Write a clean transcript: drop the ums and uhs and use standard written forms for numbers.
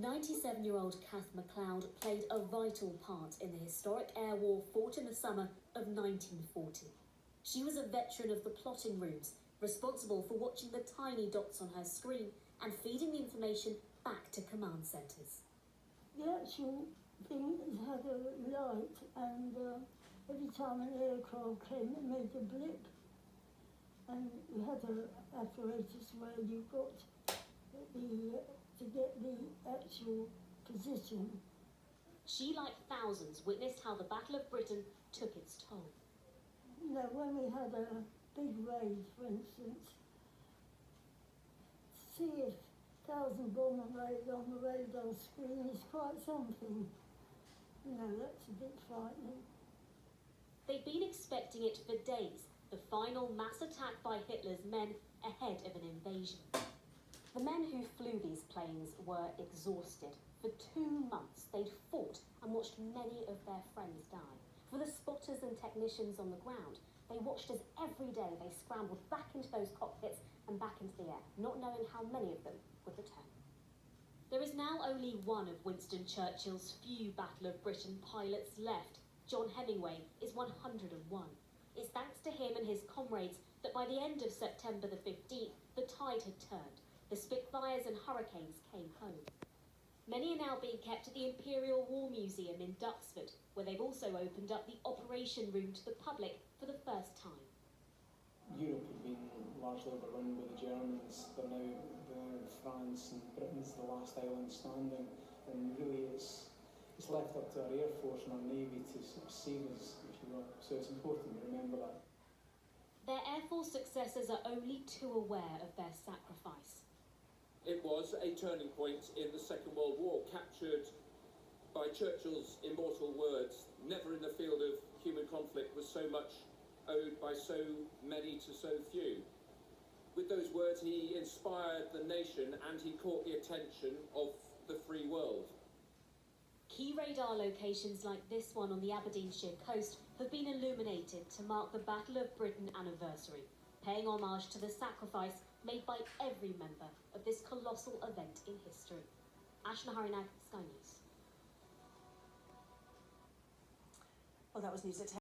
97-year-old Kath McLeod played a vital part in the historic air war fought in the summer of 1940. She was a veteran of the plotting rooms, responsible for watching the tiny dots on her screen and feeding the information back to command centres. The actual thing had a light, and every time an aircraft came it made a blip, and we had an apparatus where you got to get the actual position. She, like thousands, witnessed how the Battle of Britain took its toll. You know, when we had a big raid, for instance, to see a 1,000-bomber raid on the radar screen is quite something. You know, that's a bit frightening. They'd been expecting it for days, the final mass attack by Hitler's men ahead of an invasion. The men who flew these planes were exhausted. For 2 months, they'd fought and watched many of their friends die. For the spotters and technicians on the ground, they watched as every day they scrambled back into those cockpits and back into the air, not knowing how many of them would return. There is now only one of Winston Churchill's few Battle of Britain pilots left. John Hemingway is 101. It's thanks to him and his comrades that by the end of September the 15th, the tide had turned. The Spitfires and Hurricanes came home. Many are now being kept at the Imperial War Museum in Duxford, where they've also opened up the operation room to the public for the first time. Europe had been largely overrun by the Germans. They're now France, and Britain's the last island standing, and really it's left up to our Air Force and our Navy to sort of save us, if you will. So it's important to remember that. Their Air Force successors are only too aware of their sacrifice. It was a turning point in the Second World War, captured by Churchill's immortal words, "Never in the field of human conflict was so much owed by so many to so few." With those words, he inspired the nation and he caught the attention of the free world. Key radar locations like this one on the Aberdeenshire coast have been illuminated to mark the Battle of Britain anniversary, paying homage to the sacrifice made by every member of this colossal event in history. Ashna Harinag, Sky News. Well, that was news at 10.